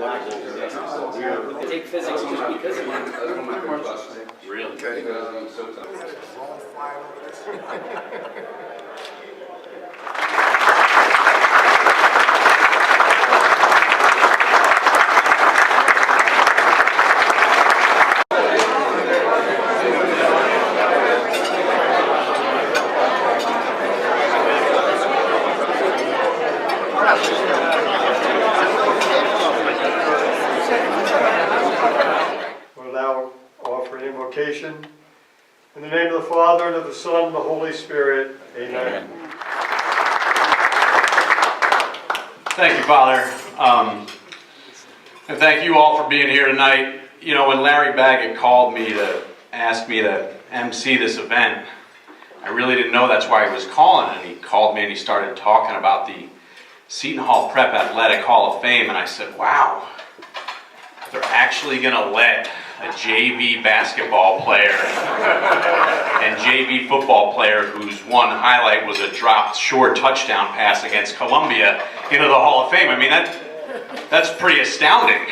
I take physics just because of that. Really? Okay. We'll now offer an invocation. In the name of the Father, and of the Son, and the Holy Spirit. Amen. Thank you, Father. And thank you all for being here tonight. You know, when Larry Baggett called me to ask me to MC this event, I really didn't know that's why he was calling. And he called me and he started talking about the Seton Hall Prep Athletic Hall of Fame. And I said, wow, they're actually going to let a JV basketball player and JV football player whose one highlight was a dropped short touchdown pass against Columbia into the Hall of Fame. I mean, that's pretty astounding.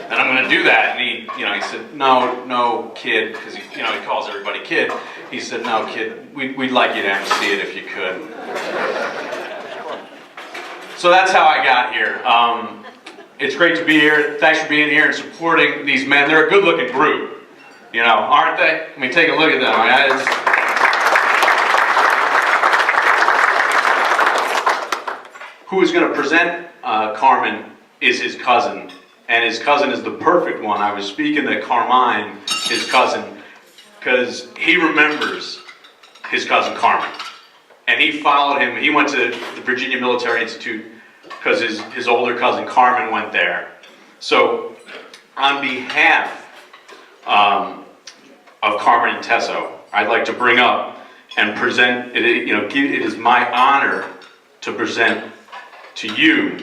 And I'm going to do that. And he said, no, kid, because he calls everybody kid. He said, no, kid, we'd like you to MC it if you could. So that's how I got here. It's great to be here. Thanks for being here and supporting these men. They're a good-looking group, aren't they? I mean, take a look at them. Who is going to present Carmine is his cousin, and his cousin is the perfect one. I was speaking to Carmine, his cousin, because he remembers his cousin Carmine, and he followed him. He went to the Virginia Military Institute because his older cousin Carmine went there. So on behalf of Carmine and Inteso, I'd like to bring up and present, it is my honor to present to you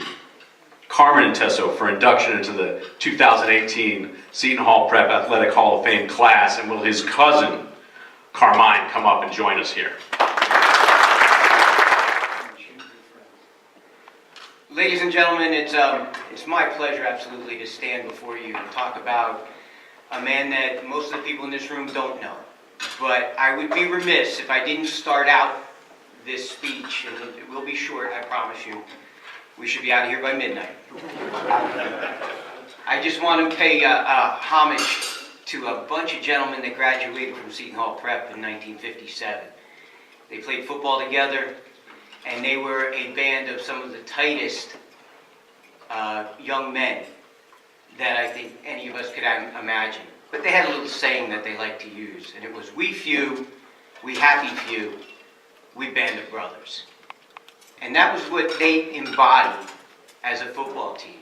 Carmine and Inteso for induction into the 2018 Seton Hall Prep Athletic Hall of Fame class. And will his cousin Carmine come up and join us here? Ladies and gentlemen, it's my pleasure absolutely to stand before you and talk about a man that most of the people in this room don't know. But I would be remiss if I didn't start out this speech, and it will be short, I promise you. We should be out of here by midnight. I just want to pay homage to a bunch of gentlemen that graduated from Seton Hall Prep in 1957. They played football together, and they were a band of some of the tightest young men that I think any of us could imagine. But they had a little saying that they liked to use, and it was, "We few, we happy few, we band of brothers." And that was what they embodied as a football team.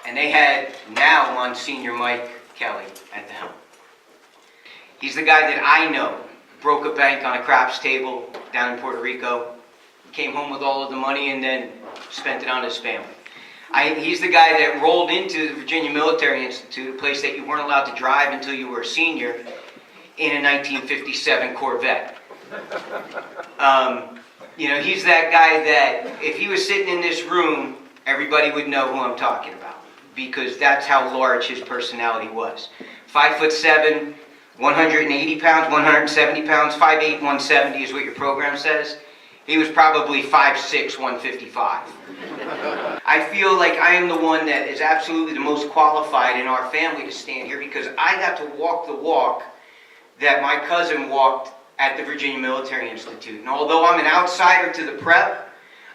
And they had now Monsignor Mike Kelly at the helm. He's the guy that I know broke a bank on a craps table down in Puerto Rico, came home with all of the money, and then spent it on his family. He's the guy that rolled into the Virginia Military Institute, a place that you weren't allowed to drive until you were a senior, in a 1957 Corvette. He's that guy that if he was sitting in this room, everybody would know who I'm talking about, because that's how large his personality was. 5'7", 180 pounds, 170 pounds, 5'8", 170 is what your program says. He was probably 5'6", 155. I feel like I am the one that is absolutely the most qualified in our family to stand here, because I got to walk the walk that my cousin walked at the Virginia Military Institute. And although I'm an outsider to the prep,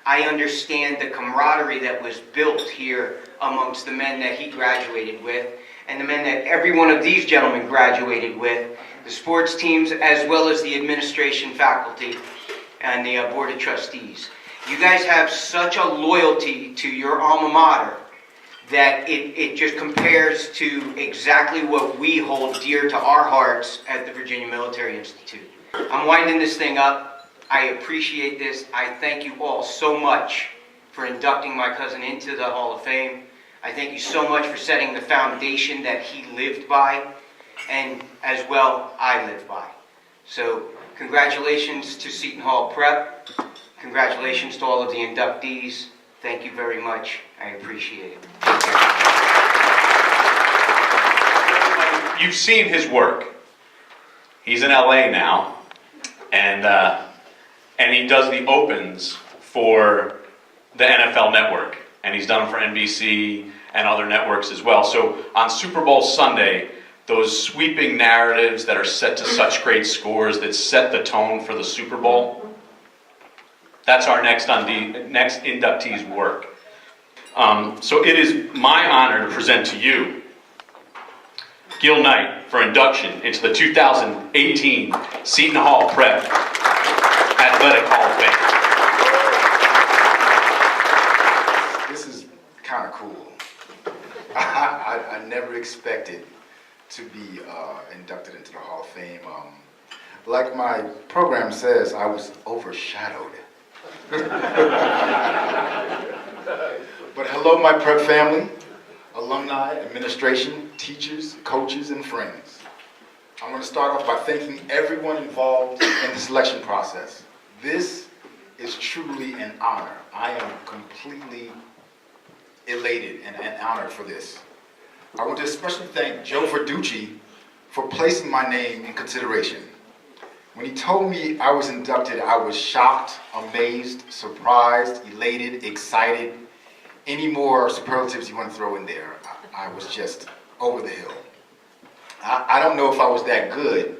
I understand the camaraderie that was built here amongst the men that he graduated with, and the men that every one of these gentlemen graduated with, the sports teams, as well as the administration, faculty, and the Board of Trustees. You guys have such a loyalty to your alma mater that it just compares to exactly what we hold dear to our hearts at the Virginia Military Institute. I'm winding this thing up. I appreciate this. I thank you all so much for inducting my cousin into the Hall of Fame. I thank you so much for setting the foundation that he lived by, and as well, I live by. So, congratulations to Seton Hall Prep. Congratulations to all of the inductees. Thank you very much. I appreciate it. Take care. you've seen his work. He's in LA now, and he does the opens for the NFL Network, and he's done them for NBC and other networks as well. So on Super Bowl Sunday, those sweeping narratives that are set to such great scores that set the tone for the Super Bowl, that's our next inductee's work. So it is my honor to present to you Gil Knight for induction into the 2018 Seton Hall Prep Athletic Hall of Fame. This is kind of cool. I never expected to be inducted into the Hall of Fame. Like my program says, I was overshadowed. But hello, my prep family, alumni, administration, teachers, coaches, and friends. I'm going to start off by thanking everyone involved in the selection process. This is truly an honor. I am completely elated and honored for this. I want to especially thank Joe Verducci for placing my name in consideration. When he told me I was inducted, I was shocked, amazed, surprised, elated, excited. Any more superlatives you want to throw in there, I was just over the hill. I don't know if I was that good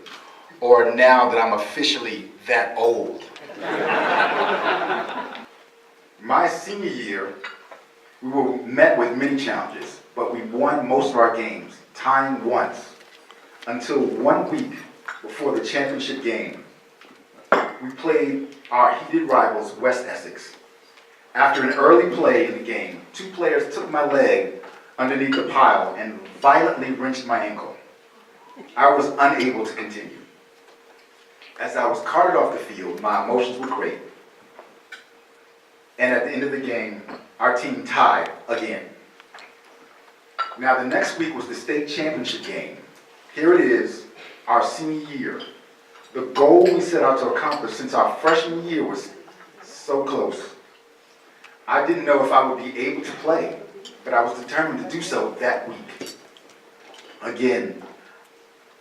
or now that I'm officially that old. My senior year, we were met with many challenges, but we won most of our games, tying once, until 1 week before the championship game. We played our heated rivals, West Essex. After an early play in the game, 2 players took my leg underneath the pile and violently wrenched my ankle. I was unable to continue. As I was carted off the field, my emotions were great. And at the end of the game, our team tied again. Now the next week was the state championship game. Here it is, our senior year. The goal we set out to accomplish since our freshman year was so close. I didn't know if I would be able to play, but I was determined to do so that week. Again,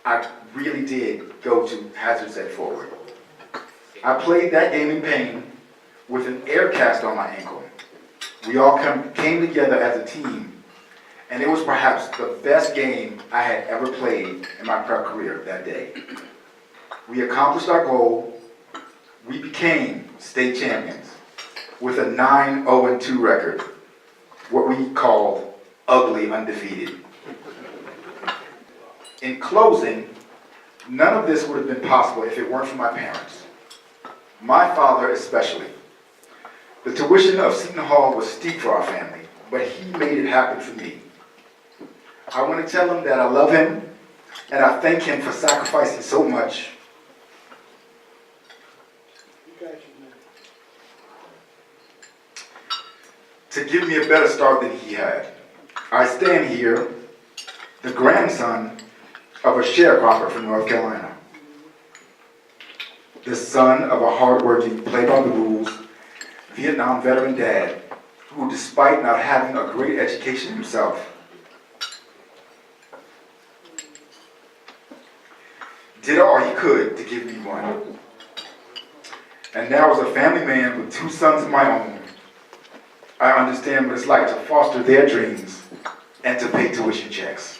I really did go to hazards at forward. I played that game in pain with an air cast on my ankle. We all came together as a team, and it was perhaps the best game I had ever played in my prep career that day. We accomplished our goal. We became state champions with a 9-0-2 record, what we called ugly undefeated. In closing, none of this would have been possible if it weren't for my parents. My father especially. The tuition of Seton Hall was steep for our family, but he made it happen for me. I want to tell him that I love him, and I thank him for sacrificing so much. To give me a better start than he had. I stand here, the grandson of a sharecropper from North Carolina, the son of a hardworking, play-by-the-rules Vietnam veteran dad who, despite not having a great education himself, did all he could to give me one. And now as a family man with 2 sons of my own, I understand what it's like to foster their dreams and to pay tuition checks.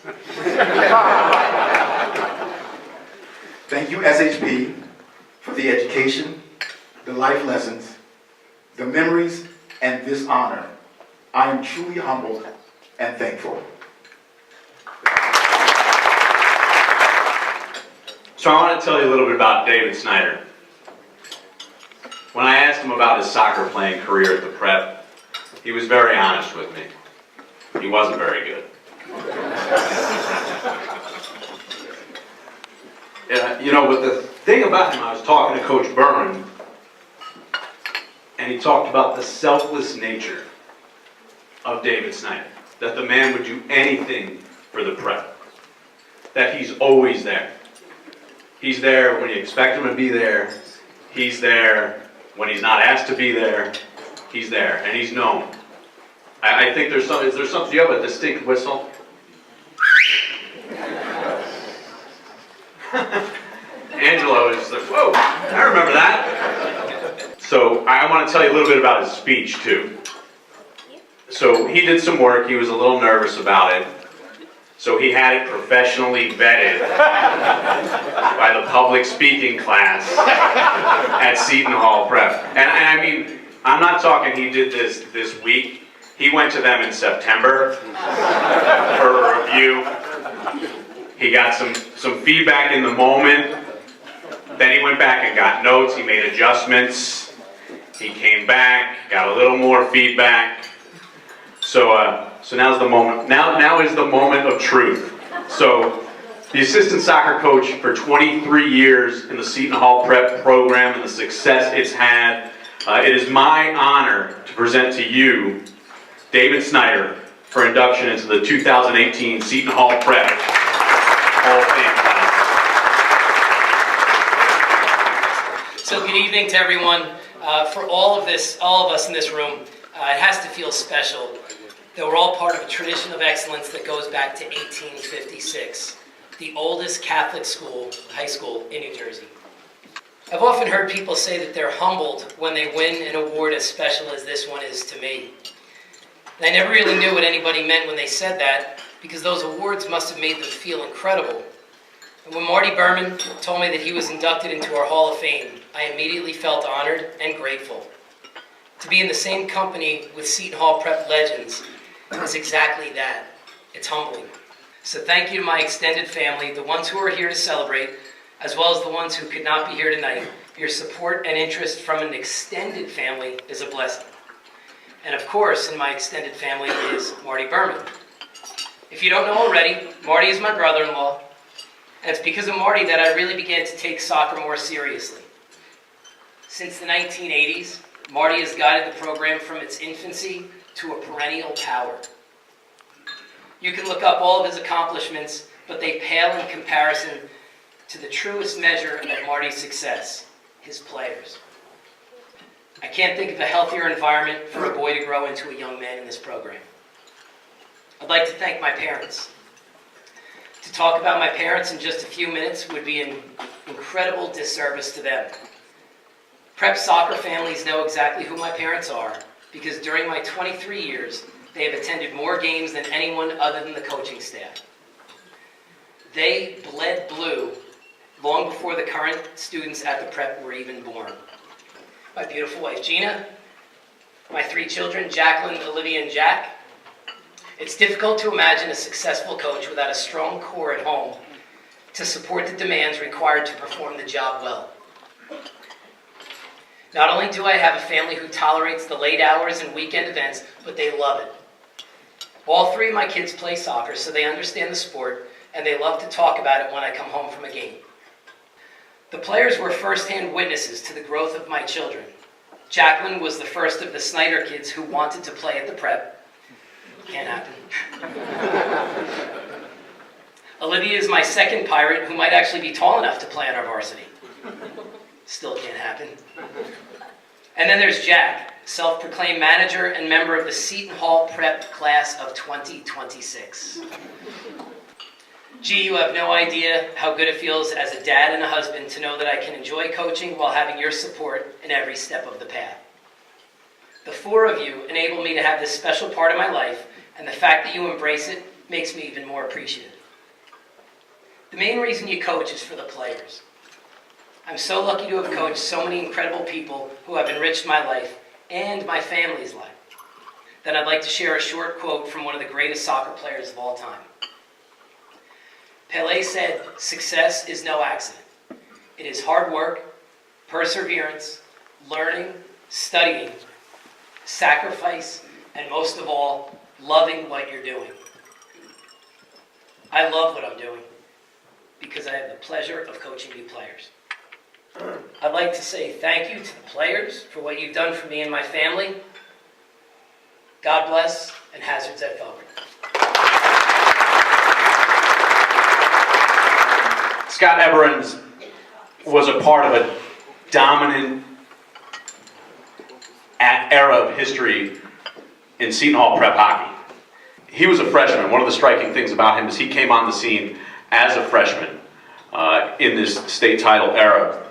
Thank you, SHP, for the education, the life lessons, the memories, and this honor. I am truly humbled and thankful. So I want to tell you a little bit about David Snyder. When I asked him about his soccer playing career at the prep, he was very honest with me. He wasn't very good. You know, but the thing about him, I was talking to Coach Byrne, and he talked about the selfless nature of David Snyder, that the man would do anything for the prep, that he's always there. He's there when you expect him to be there. He's there when he's not asked to be there. He's there, and he's known. I think there's some, do you have a distinct whistle? Angelo is like, whoa, I remember that. So I want to tell you a little bit about his speech too. So he did some work, he was a little nervous about it. So he had it professionally vetted by the public speaking class at Seton Hall Prep. And I mean, I'm not talking he did this week. He went to them in September for a review. He got some feedback in the moment. Then he went back and got notes. He made adjustments. He came back, got a little more feedback. So now's the moment. Now is the moment of truth. So the assistant soccer coach for 23 years in the Seton Hall Prep program and the success it's had, it is my honor to present to you David Snyder for induction into the 2018 Seton Hall Prep Hall of Fame class. So good evening to everyone. For all of us in this room, it has to feel special that we're all part of a tradition of excellence that goes back to 1856, the oldest Catholic school, high school in New Jersey. I've often heard people say that they're humbled when they win an award as special as this one is to me. And I never really knew what anybody meant when they said that, because those awards must have made them feel incredible. And when Marty Berman told me that he was inducted into our Hall of Fame, I immediately felt honored and grateful. To be in the same company with Seton Hall Prep legends is exactly that. It's humbling. So thank you to my extended family, the ones who are here to celebrate, as well as the ones who could not be here tonight. Your support and interest from an extended family is a blessing. And of course, in my extended family is Marty Berman. If you don't know already, Marty is my brother-in-law, and it's because of Marty that I really began to take soccer more seriously. Since the 1980s, Marty has guided the program from its infancy to a perennial power. You can look up all of his accomplishments, but they pale in comparison to the truest measure of Marty's success, his players. I can't think of a healthier environment for a boy to grow into a young man in this program. I'd like to thank my parents. To talk about my parents in just a few minutes would be an incredible disservice to them. Prep soccer families know exactly who my parents are, because during my 23 years, they have attended more games than anyone other than the coaching staff. They bled blue long before the current students at the prep were even born. My beautiful wife, Gina, my 3 children, Jacqueline, Olivia, and Jack. It's difficult to imagine a successful coach without a strong core at home to support the demands required to perform the job well. Not only do I have a family who tolerates the late hours and weekend events, but they love it. All 3 of my kids play soccer, so they understand the sport, and they love to talk about it when I come home from a game. The players were first-hand witnesses to the growth of my children. Jacqueline was the first of the Snyder kids who wanted to play at the prep. Can't happen. Olivia is my second pirate who might actually be tall enough to play on our varsity. Still can't happen. And then there's Jack, self-proclaimed manager and member of the Seton Hall Prep class of 2026. Gee, you have no idea how good it feels as a dad and a husband to know that I can enjoy coaching while having your support in every step of the path. The 4 of you enable me to have this special part of my life, and the fact that you embrace it makes me even more appreciative. The main reason you coach is for the players. I'm so lucky to have coached so many incredible people who have enriched my life and my family's life that I'd like to share a short quote from one of the greatest soccer players of all time. Pelé said, "Success is no accident. It is hard work, perseverance, learning, studying, sacrifice, and most of all, loving what you're doing." I love what I'm doing because I have the pleasure of coaching new players. I'd like to say thank you to the players for what you've done for me and my family. God bless, and hazards at forward. Scott Eberenz was a part of a dominant era of history in Seton Hall Prep hockey. He was a freshman. One of the striking things about him is he came on the scene as a freshman. in this state title era.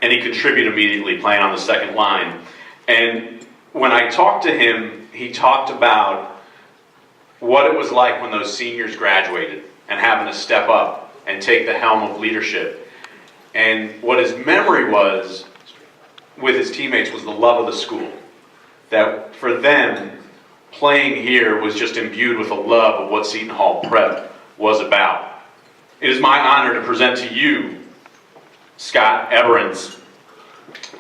And he contributed immediately, playing on the second line. And when I talked to him, he talked about what it was like when those seniors graduated and having to step up and take the helm of leadership. And what his memory was with his teammates was the love of the school. That for them, playing here was just imbued with a love of what Seton Hall Prep was about. It is my honor to present to you Scott Eberenz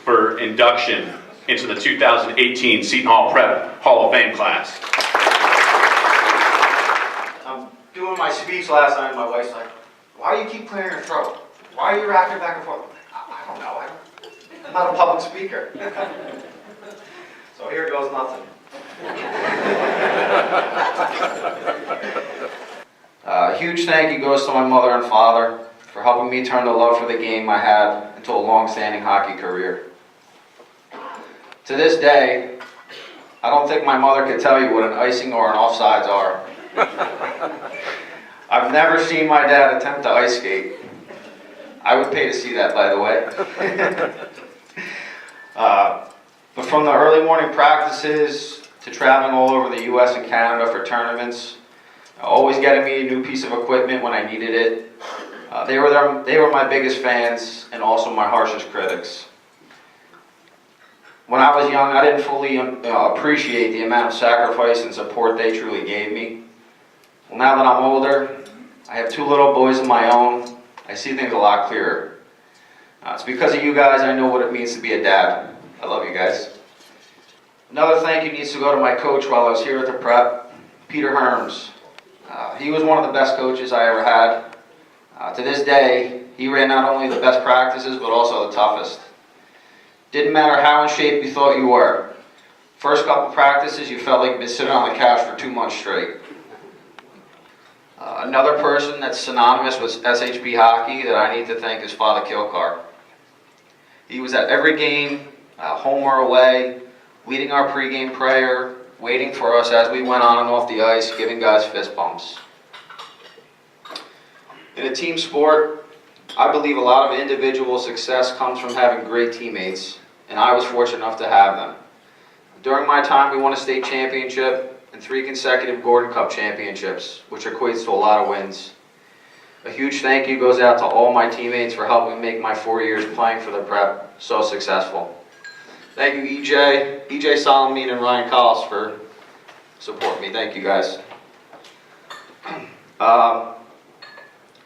for induction into the 2018 Seton Hall Prep Hall of Fame class. I'm doing my speech last night and my wife's like, why do you keep clearing your throat? Why are you rocking back and forth? I don't know. I'm not a public speaker. So here goes nothing. A huge thank you goes to my mother and father for helping me turn the love for the game I had into a long-standing hockey career. To this day, I don't think my mother could tell you what an icing or an offsides are. I've never seen my dad attempt to ice skate. I would pay to see that, by the way. But from the early morning practices to traveling all over the U.S. and Canada for tournaments, always getting me a new piece of equipment when I needed it, they were my biggest fans and also my harshest critics. When I was young, I didn't fully appreciate the amount of sacrifice and support they truly gave me. Well, now that I'm older, I have 2 little boys of my own, I see things a lot clearer. It's because of you guys I know what it means to be a dad. I love you guys. Another thank you needs to go to my coach while I was here at the prep, Peter Herms. He was one of the best coaches I ever had. To this day, he ran not only the best practices, but also the toughest. Didn't matter how in shape you thought you were. First couple practices, you felt like you'd been sitting on the couch for 2 months straight. Another person that's synonymous with SHB hockey that I need to thank is Father Kilcar. He was at every game, home or away, leading our pregame prayer, waiting for us as we went on and off the ice, giving guys fist bumps. In a team sport, I believe a lot of individual success comes from having great teammates, and I was fortunate enough to have them. During my time, we won a state championship and 3 consecutive Gordon Cup championships, which equates to a lot of wins. A huge thank you goes out to all my teammates for helping make my 4 years playing for the prep so successful. Thank you, EJ Solomon and Ryan Collis for supporting me. Thank you, guys.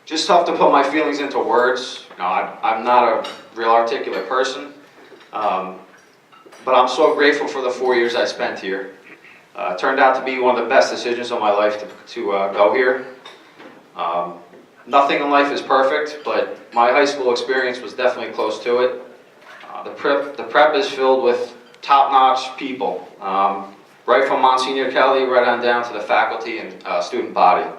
Just tough to put my feelings into words. You know, I'm not a real articulate person, but I'm so grateful for the 4 years I spent here. It turned out to be one of the best decisions of my life to go here. Nothing in life is perfect, but my high school experience was definitely close to it. The prep is filled with top-notch people, right from Monsignor Kelly right on down to the faculty and student body.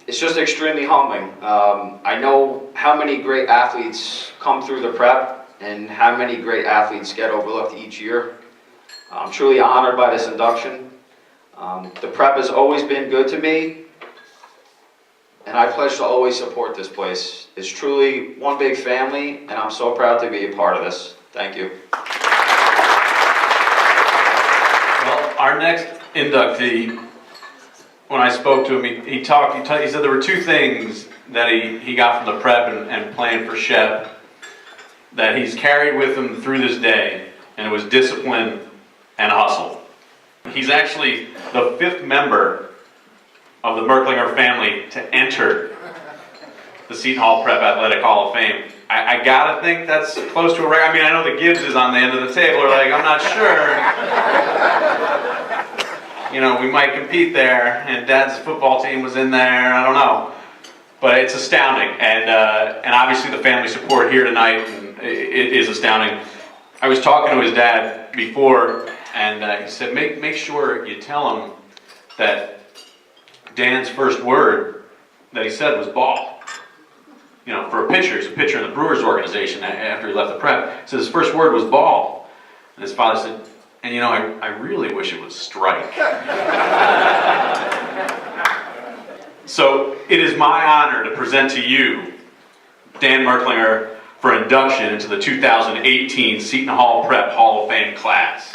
It's just extremely humbling. I know how many great athletes come through the prep and how many great athletes get overlooked each year. I'm truly honored by this induction. The prep has always been good to me, and I pledge to always support this place. It's truly one big family, and I'm so proud to be a part of this. Thank you. Well, our next inductee, when I spoke to him, he said there were 2 things that he got from the prep and playing for Shep that he's carried with him through this day, and it was discipline and hustle. He's actually the 5th member of the Merklinger family to enter the Seton Hall Prep Athletic Hall of Fame. I gotta think that's close to a record. I mean, I know the Gibbs is on the end of the table. We're like, I'm not sure. You know, we might compete there, and Dad's football team was in there. I don't know, but it's astounding, and obviously the family support here tonight it is astounding. I was talking to his dad before, and he said, make sure you tell him that Dan's first word that he said was ball. You know, for a pitcher, he's a pitcher in the Brewers organization after he left the prep. He said his first word was ball. And his father said, and you know, I really wish it was strike. So it is my honor to present to you Dan Merklinger for induction into the 2018 Seton Hall Prep Hall of Fame class.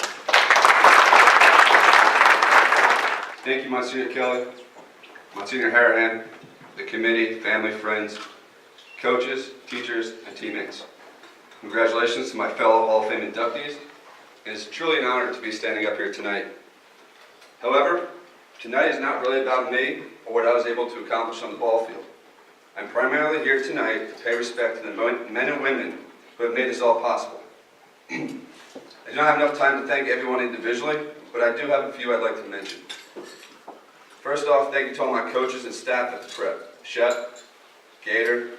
Thank you, Monsignor Kelly, Monsignor Harahan, the committee, family, friends, coaches, teachers, and teammates. Congratulations to my fellow Hall of Fame inductees. It is truly an honor to be standing up here tonight. However, tonight is not really about me or what I was able to accomplish on the ball field. I'm primarily here tonight to pay respect to the men and women who have made this all possible. I do not have enough time to thank everyone individually, but I do have a few I'd like to mention. First off, thank you to all my coaches and staff at the prep. Shep, Gator,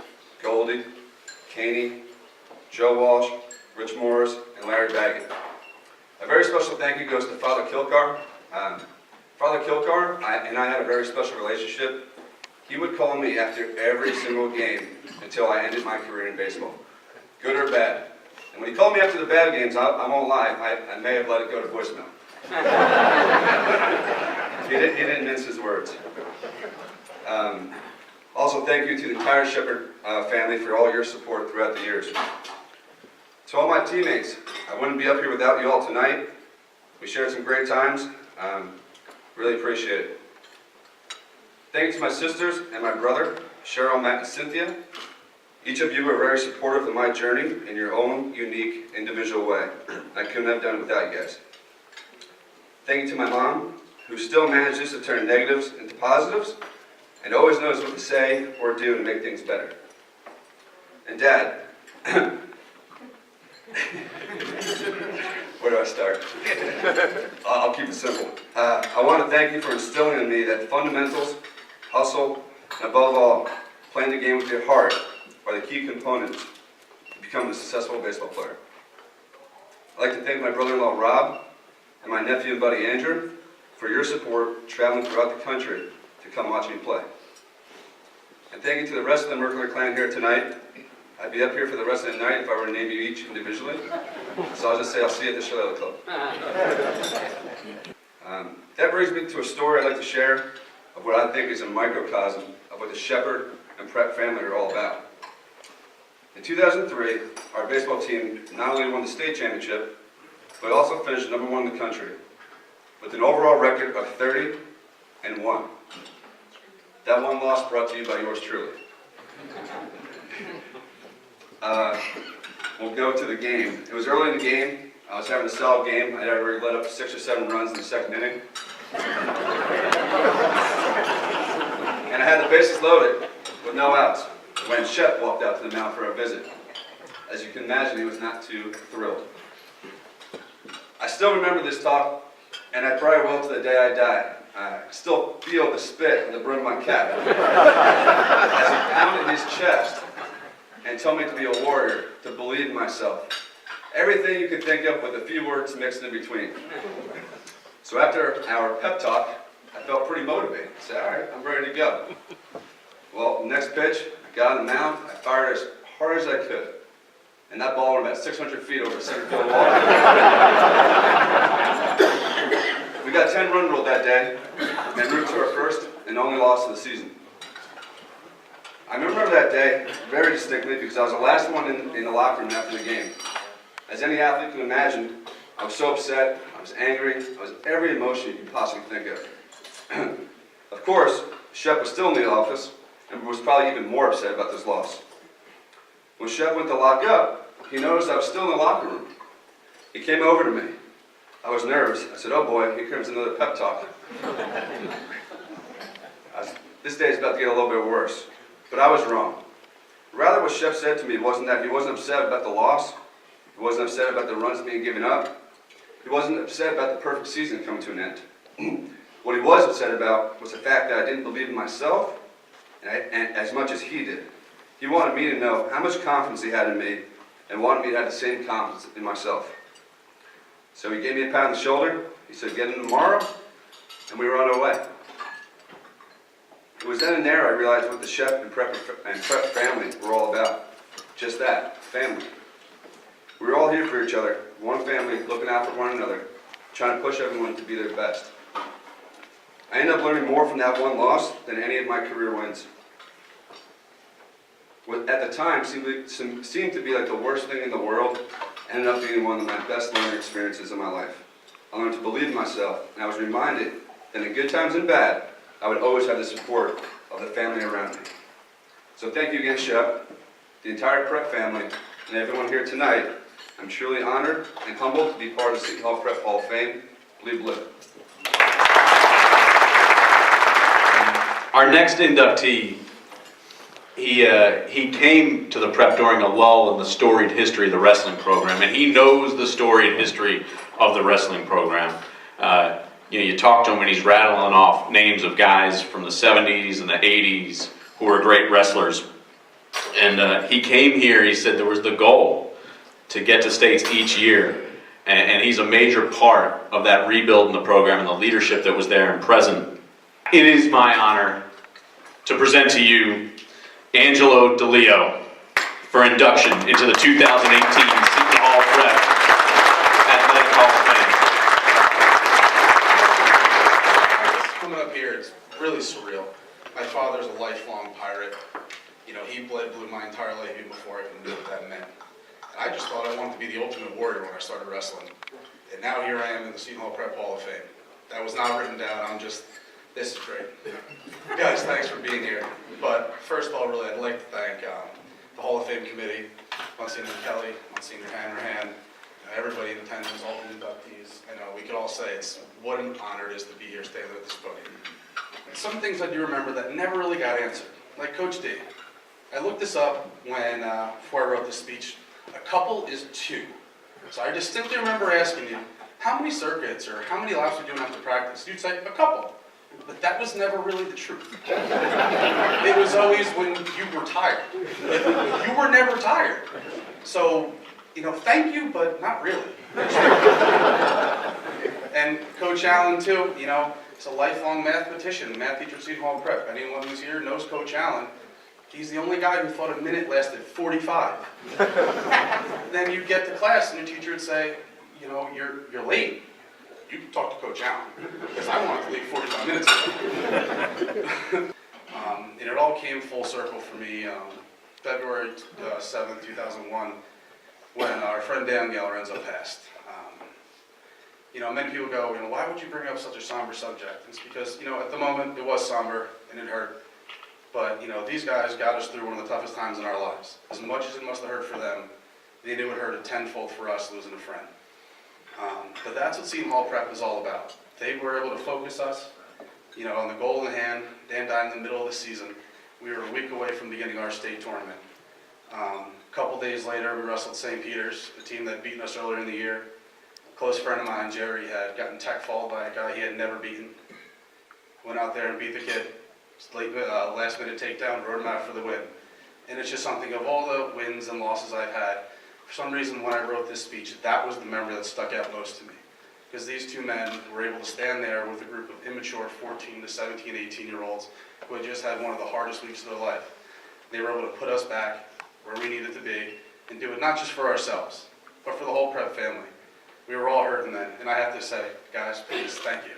Goldie, Caney, Joe Walsh, Rich Morris, and Larry Baggett. A very special thank you goes to Father Kilcar. Father Kilcar and I had a very special relationship. He would call me after every single game until I ended my career in baseball, good or bad. And when he called me after the bad games, I won't lie, I may have let it go to voicemail. He didn't mince his words. Also, thank you to the entire Shepherd family for all your support throughout the years. To all my teammates, I wouldn't be up here without you all tonight. We shared some great times. Really appreciate it. Thank you to my sisters and my brother, Cheryl, Matt, and Cynthia. Each of you were very supportive of my journey in your own unique, individual way. I couldn't have done it without you guys. Thank you to my mom, who still manages to turn negatives into positives and always knows what to say or do to make things better. And Dad, where do I start? I'll keep it simple. I want to thank you for instilling in me that fundamentals, hustle, and above all, playing the game with your heart are the key components to become a successful baseball player. I'd like to thank my brother-in-law Rob and my nephew and buddy Andrew for your support traveling throughout the country to come watch me play. And thank you to the rest of the Merklinger clan here tonight. I'd be up here for the rest of the night if I were to name you each individually. So I'll just say I'll see you at the Shillelagh Club. That brings me to a story I'd like to share of what I think is a microcosm of what the Shepherd and Prep family are all about. In 2003, our baseball team not only won the state championship, but also finished #1 in the country with an overall record of 30-1. That one loss brought to you by yours truly. We'll go to the game. It was early in the game. I was having a solid game. I had already let up 6 or 7 runs in the second inning. And I had the bases loaded with no outs when Shep walked out to the mound for a visit. As you can imagine, he was not too thrilled. I still remember this talk, and I probably will to the day I die. I still feel the spit on the brim of my cap as he pounded his chest and told me to be a warrior, to believe in myself. Everything you could think of with a few words mixed in between. So after our pep talk, I felt pretty motivated. I said, all right, I'm ready to go. Well, the next pitch, I got on the mound, I fired as hard as I could. And that ball went about 600 feet over the center field wall. We got 10-run rule that day, and moved to our first and only loss of the season. I remember that day very distinctly because I was the last one in the locker room after the game. As any athlete can imagine, I was so upset, I was angry, I was every emotion you could possibly think of. Of course, Shep was still in the office and was probably even more upset about this loss. When Shep went to lock up, he noticed I was still in the locker room. He came over to me. I was nervous. I said, oh boy, here comes another pep talk. This day is about to get a little bit worse. But I was wrong. Rather, what Shep said to me wasn't that he wasn't upset about the loss. He wasn't upset about the runs being given up. He wasn't upset about the perfect season coming to an end. What he was upset about was the fact that I didn't believe in myself and as much as he did. He wanted me to know how much confidence he had in me and wanted me to have the same confidence in myself. So he gave me a pat on the shoulder. He said, get in tomorrow, and we were on our way. It was then and there I realized what the Shep and Prep family were all about. Just that, family. We were all here for each other, one family looking out for one another, trying to push everyone to be their best. I ended up learning more from that one loss than any of my career wins. What at the time seemed to be like the worst thing in the world, ended up being one of my best learning experiences in my life. I learned to believe in myself, and I was reminded that in good times and bad, I would always have the support of the family around me. So thank you again, Shep, the entire prep family, and everyone here tonight. I'm truly honored and humbled to be part of the Seton Hall Prep Hall of Fame. Believe live. Our next inductee, he came to the prep during a lull in the storied history of the wrestling program, and he knows the storied history of the wrestling program. You talk to him and he's rattling off names of guys from the 70s and the 80s who were great wrestlers. And he came here, he said there was the goal to get to states each year. And he's a major part of that rebuild in the program and the leadership that was there and present. It is my honor to present to you Angelo DiLeo for induction into the 2018 Seton Hall Prep Athletic Hall of Fame. Coming up here, it's really surreal. My father's a lifelong pirate. You know, he bled blue my entire life even before I even knew what that meant. And I just thought I wanted to be the ultimate warrior when I started wrestling. And now here I am in the Seton Hall Prep Hall of Fame. That was not written down, this is great. Guys, thanks for being here. But first of all, really, I'd like to thank the Hall of Fame committee, Monsignor Kelly, Monsignor Hanrahan, everybody in attendance, all the inductees. I know we could all say it's what an honor it is to be here standing at this podium. And some things I do remember that never really got answered, like Coach D. I looked this up when before I wrote this speech. A couple is 2. So I distinctly remember asking you, how many circuits or how many laps are you doing after practice? You'd say, a couple. But that was never really the truth. It was always when you were tired. You were never tired. So, thank you, but not really. And Coach Allen, too, he's a lifelong mathematician, math teacher at Seton Hall Prep. Anyone who's here knows Coach Allen. He's the only guy who thought a minute lasted 45. Then you'd get to class and your teacher would say, you're late. You can talk to Coach Allen, because I wanted to leave 45 minutes ago. And it all came full circle for me February 7th, 2001, when our friend Dan Eberenz passed. Many people go, why would you bring up such a somber subject? It's because, at the moment it was somber and it hurt. But, these guys got us through one of the toughest times in our lives. As much as it must have hurt for them, they knew it hurt a tenfold for us losing a friend. But that's what Seton Hall Prep is all about. They were able to focus us, on the goal in hand. Dan died in the middle of the season. We were a week away from beginning our state tournament. A couple days later, we wrestled St. Peter's, a team that had beaten us earlier in the year. A close friend of mine, Jerry, had gotten tech-falled by a guy he had never beaten. Went out there and beat the kid. Last-minute takedown, rode him out for the win. And it's just something of all the wins and losses I've had. For some reason, when I wrote this speech, that was the memory that stuck out most to me. Because these 2 men were able to stand there with a group of immature 14 to 17, 18-year-olds who had just had one of the hardest weeks of their life. They were able to put us back where we needed to be and do it not just for ourselves, but for the whole prep family. We were all hurting then, and I have to say, guys, please, thank you.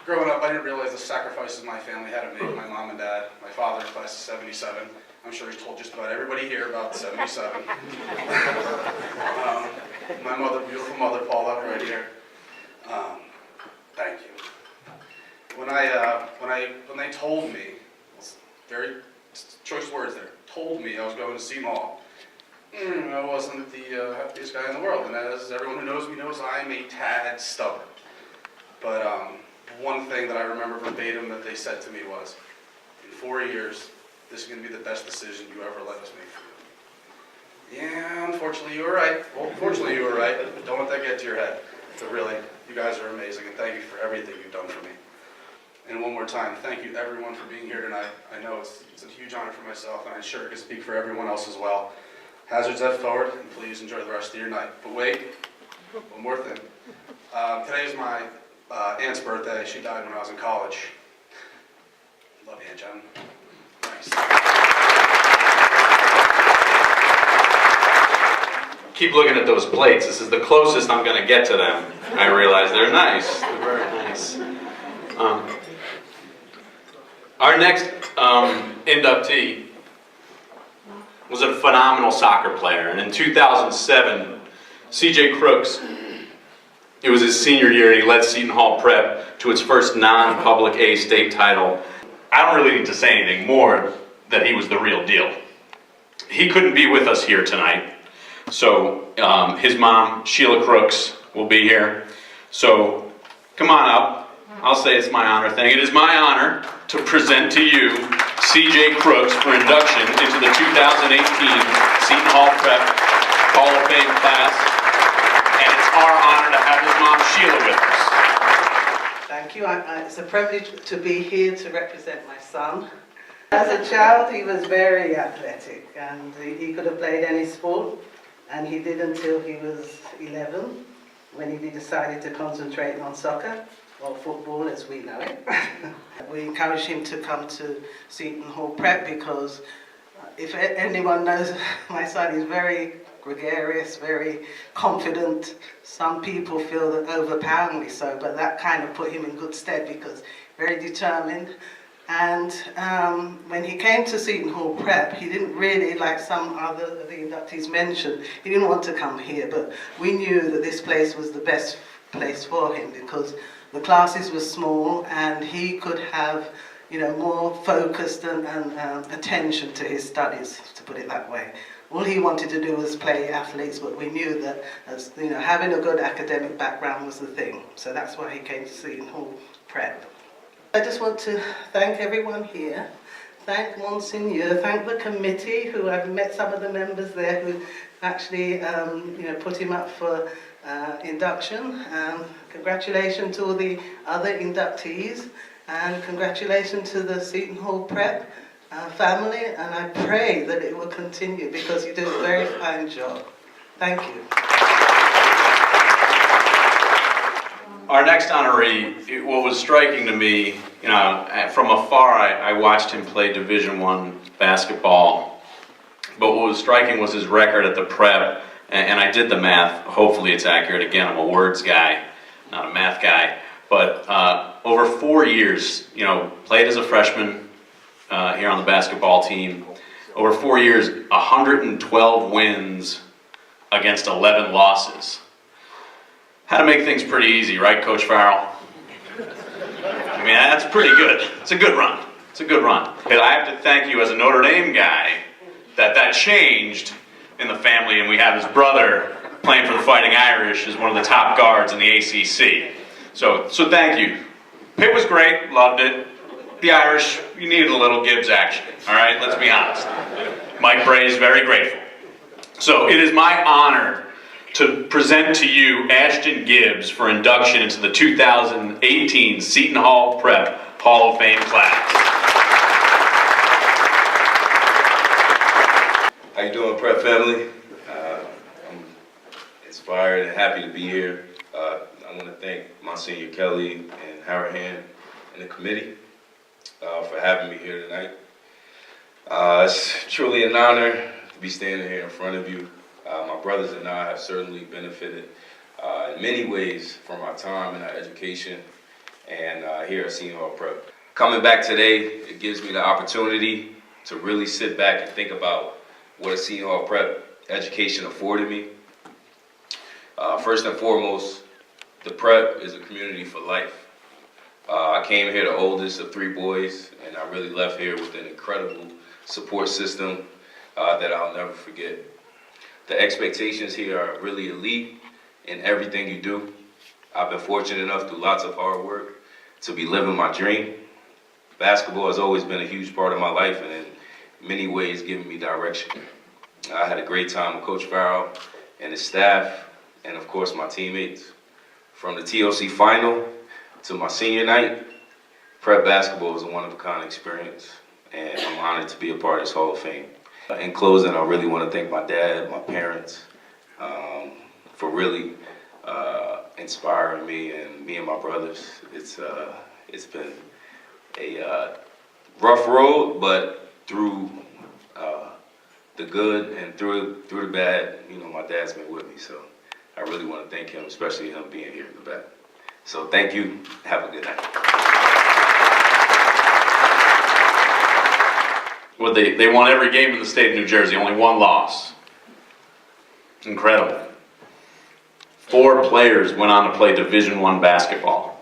Growing up, I didn't realize the sacrifices my family had to make, my mom and dad, my father, class of 77. I'm sure he's told just about everybody here about 77. My mother, beautiful mother, Paula, right here. Thank you. When they told me, very choice words there, told me I was going to Seton Hall, I wasn't the happiest guy in the world. And as everyone who knows me knows, I'm a tad stubborn. But one thing that I remember verbatim that they said to me was, in 4 years, this is going to be the best decision you ever let us make for you. Yeah, unfortunately you were right. Well, fortunately you were right, but don't let that get to your head. But really, you guys are amazing, and thank you for everything you've done for me. And one more time, thank you everyone for being here tonight. I know it's a huge honor for myself, and I'm sure I can speak for everyone else as well. Hazards head forward, and please enjoy the rest of your night. But wait, one more thing. Today is my aunt's birthday. She died when I was in college. Love you, Aunt Jen. Thanks. Keep looking at those plates. This is the closest I'm going to get to them. I realize they're nice. They're very nice. Our next inductee was a phenomenal soccer player, and in 2007, CJ Crooks, it was his senior year, and he led Seton Hall Prep to its first non-public A state title. I don't really need to say anything more that he was the real deal. He couldn't be with us here tonight, so his mom, Sheila Crooks, will be here. So come on up. I'll say it's my honor thing. It is my honor to present to you CJ Crooks for induction into the 2018 Seton Hall Prep Hall of Fame class. And it's our honor to have his mom, Sheila, with us. Thank you. It's a privilege to be here to represent my son. As a child, he was very athletic, and he could have played any sport, and he did until he was 11, when he decided to concentrate on soccer, or football as we know it. We encouraged him to come to Seton Hall Prep because if anyone knows my son, he's very gregarious, very confident. Some people feel that overpoweringly so, but that kind of put him in good stead because very determined. And when he came to Seton Hall Prep, he didn't really, like some other of the inductees mentioned, he didn't want to come here, but we knew that this place was the best place for him because the classes were small and he could have, you know, more focused and attention to his studies, to put it that way. All he wanted to do was play athletes, but we knew that, as you know, having a good academic background was the thing. So that's why he came to Seton Hall Prep. I just want to thank everyone here, thank Monsignor, thank the committee, who I've met some of the members there who actually put him up for induction. Congratulations to all the other inductees, and congratulations to the Seton Hall Prep family, and I pray that it will continue because you do a very fine job. Thank you. Our next honoree, what was striking to me, you know, from afar I watched him play Division I basketball, but what was striking was his record at the Prep, and I did the math. Hopefully it's accurate. Again, I'm a words guy, not a math guy, but over 4 years, you know, played as a freshman here on the basketball team. Over 4 years, 112 wins against 11 losses. How to make things pretty easy, right, Coach Farrell? I mean, that's pretty good. It's a good run. It's a good run. And I have to thank you as a Notre Dame guy that changed in the family, and we have his brother playing for the Fighting Irish as one of the top guards in the ACC. So thank you. Pitt was great, loved it. The Irish, you needed a little Gibbs action, all right? Let's be honest. Mike Bray is very grateful. So it is my honor to present to you Ashton Gibbs for induction into the 2018 Seton Hall Prep Hall of Fame class. How you doing, Prep family? I'm inspired and happy to be here. I want to thank Monsignor Kelly and Harahan and the committee for having me here tonight. It's truly an honor to be standing here in front of you. My brothers and I have certainly benefited in many ways from our time and our education and here at Seton Hall Prep. Coming back today, it gives me the opportunity to really sit back and think about what a Seton Hall Prep education afforded me. First and foremost, the Prep is a community for life. I came here the oldest of 3 boys, and I really left here with an incredible support system that I'll never forget. The expectations here are really elite in everything you do. I've been fortunate enough through lots of hard work to be living my dream. Basketball has always been a huge part of my life and in many ways given me direction. I had a great time with Coach Farrell and his staff and of course my teammates. From the TOC final to my senior night, Prep basketball is a one-of-a-kind experience and I'm honored to be a part of this Hall of Fame. In closing, I really want to thank my dad, my parents, for really inspiring me and my brothers. It's been a rough road, but through the good and through the bad, you know, my dad's been with me. So I really want to thank him, especially him being here in the back. So thank you. Have a good night. Well, they won every game in the state of New Jersey, only one loss. Incredible. 4 players went on to play Division I basketball.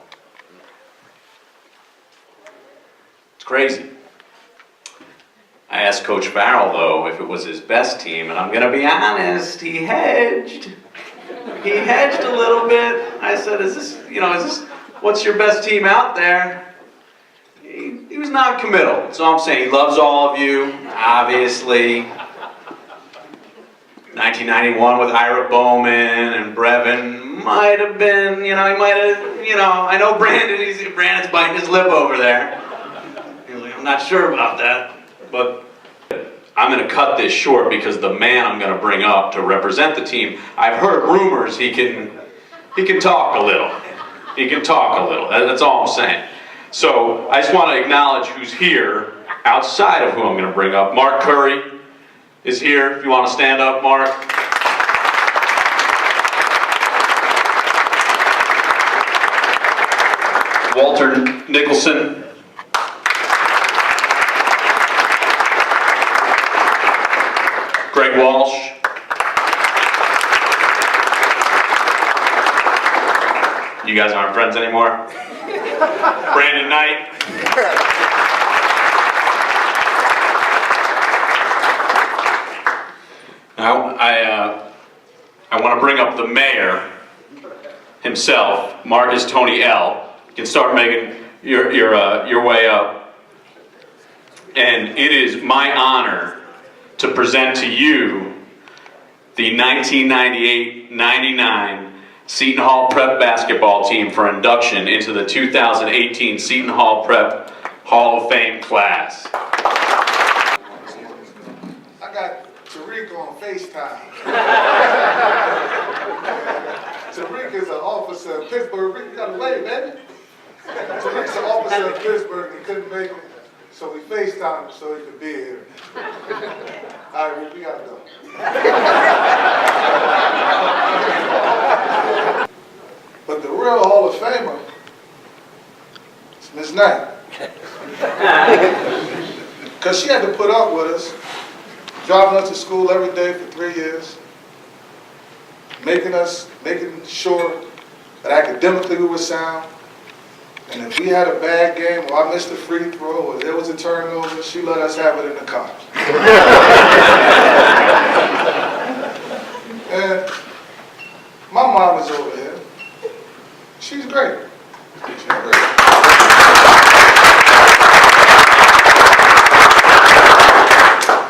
It's crazy. I asked Coach Farrell, though, if it was his best team, and I'm going to be honest, he hedged. He hedged a little bit. I said, is this, what's your best team out there? He was non-committal. That's all I'm saying. He loves all of you, obviously. 1991 with Ira Bowman and Brevin might have been, he might have, I know Brandon's biting his lip over there. He's like, I'm not sure about that, but I'm going to cut this short because the man I'm going to bring up to represent the team, I've heard rumors he can talk a little. He can talk a little. That's all I'm saying. So I just want to acknowledge who's here outside of who I'm going to bring up. Mark Curry is here. If you want to stand up, Mark. Walter Nicholson. Greg Walsh. You guys aren't friends anymore? Brandon Knight. Now, I want to bring up the mayor himself, Marcus Tony L. You can start making your way up. And it is my honor to present to you the 1998-99 Seton Hall Prep basketball team for induction into the 2018 Seton Hall Prep Hall of Fame class. I got Tariq on FaceTime. Tariq is an officer in Pittsburgh. Rick, you got a lady, baby. Tariq's an officer in Pittsburgh and couldn't make it, so we FaceTimed him so he could be here. All right, Rick, we gotta go. But the real Hall of Famer is Miss Knight. Because she had to put up with us, driving us to school every day for 3 years, making sure that academically we were sound. And if we had a bad game, or I missed a free throw, or there was a turnover, she let us have it in the car. And my mom is over here. She's great. She's great.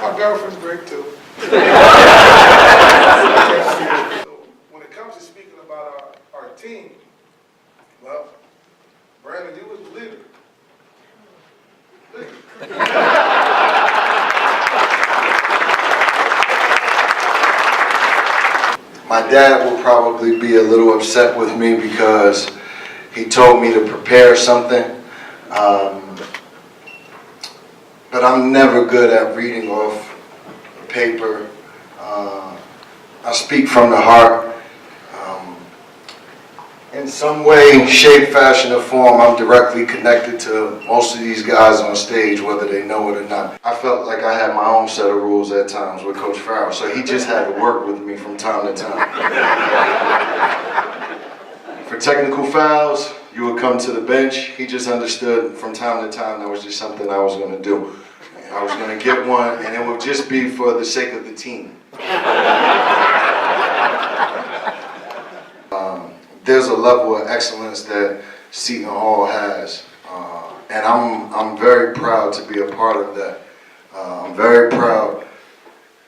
My girlfriend's great too. So when it comes to speaking about our team, well, Brandon, you was the leader. My dad will probably be a little upset with me because he told me to prepare something, but I'm never good at reading off paper. I speak from the heart. In some way, shape, fashion, or form, I'm directly connected to most of these guys on stage, whether they know it or not. I felt like I had my own set of rules at times with Coach Farrell, so he just had to work with me from time to time. For technical fouls, you would come to the bench. He just understood from time to time that was just something I was going to do. I was going to get one, and it would just be for the sake of the team. There's a level of excellence that Seton Hall has, and I'm very proud to be a part of that. I'm very proud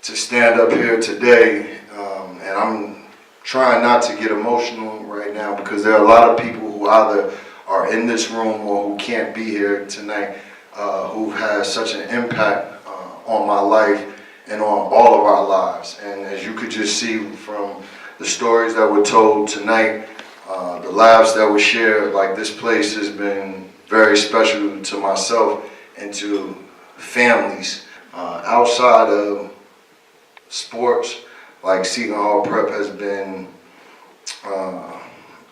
to stand up here today, and I'm trying not to get emotional right now because there are a lot of people who either are in this room or who can't be here tonight who has such an impact on my life and on all of our lives. And as you could just see from the stories that were told tonight, the laughs that were shared, like this place has been very special to myself and to families. Outside of sports, like Seton Hall Prep has been,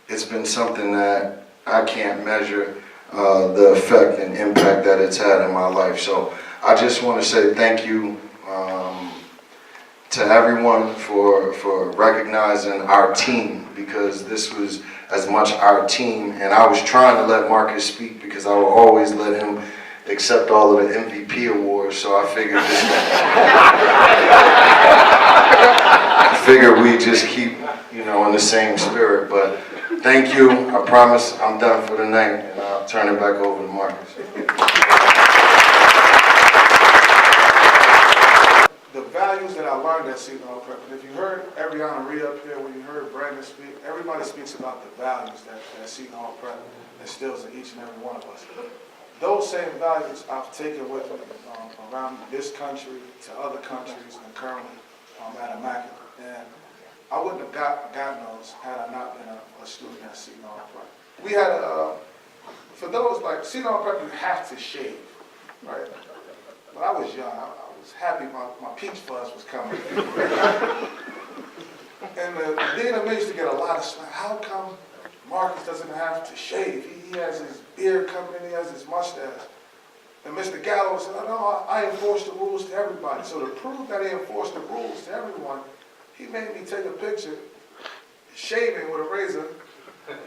it's been something that I can't measure the effect and impact that it's had in my life. So I just want to say thank you to everyone for recognizing our team, because this was as much our team, and I was trying to let Marcus speak because I will always let him accept all of the MVP awards, so I figured we just keep, you know, in the same spirit. But thank you. I promise I'm done for the night, and I'll turn it back over to Marcus. The values that I learned at Seton Hall Prep, and if you heard Ariana read up here, when you heard Brandon speak, everybody speaks about the values that Seton Hall Prep instills in each and every one of us. Those same values I've taken with me around this country, to other countries, and currently at Immaculate. And I wouldn't have gotten those had I not been a student at Seton Hall Prep. We had, for those like Seton Hall Prep, you have to shave, right? When I was young, I was happy my peach fuzz was coming. And the dean of me used to get a lot of smack. How come Marcus doesn't have to shave? He has his beard coming in, he has his mustache. And Mr. Gallo said, oh, no, I enforce the rules to everybody. So to prove that he enforced the rules to everyone, he made me take a picture, shaving with a razor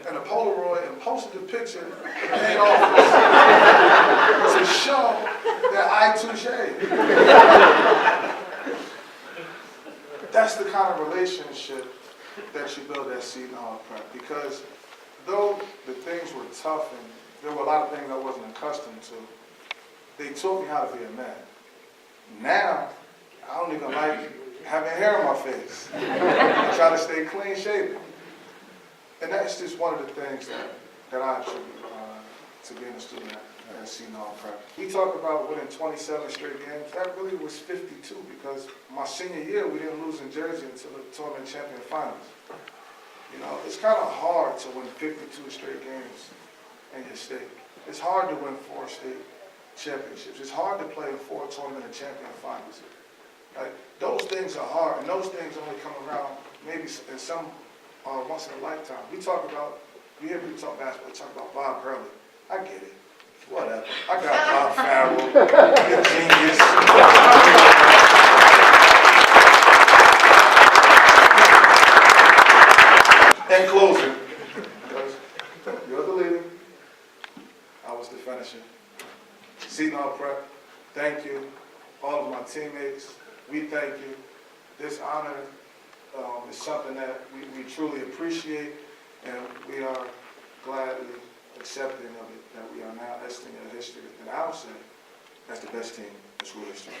and a Polaroid, and posted the picture in the main office to show that I too shave. That's the kind of relationship that you build at Seton Hall Prep, because though the things were tough and there were a lot of things I wasn't accustomed to, they taught me how to be a man. Now, I don't even like having hair on my face. I try to stay clean shaven. And that's just one of the things that I attribute to being a student at Seton Hall Prep. We talk about winning 27 straight games. That really was 52, because my senior year, we didn't lose in Jersey until the tournament champion finals. You know, it's kind of hard to win 52 straight games in your state. It's hard to win 4 state championships. It's hard to play in 4 tournament champion finals. Like, those things are hard, and those things only come around maybe in some once in a lifetime. We talk about, you hear people talk basketball, we talk about Bob Hurley. I get it. Whatever. I got Bob Farrell, the genius. In closing, because you're the leader, I was the finisher. Seton Hall Prep, thank you. All of my teammates, we thank you. This honor is something that we truly appreciate, and we are gladly accepting of it, that we are now esting in history. And I would say that's the best team in school history.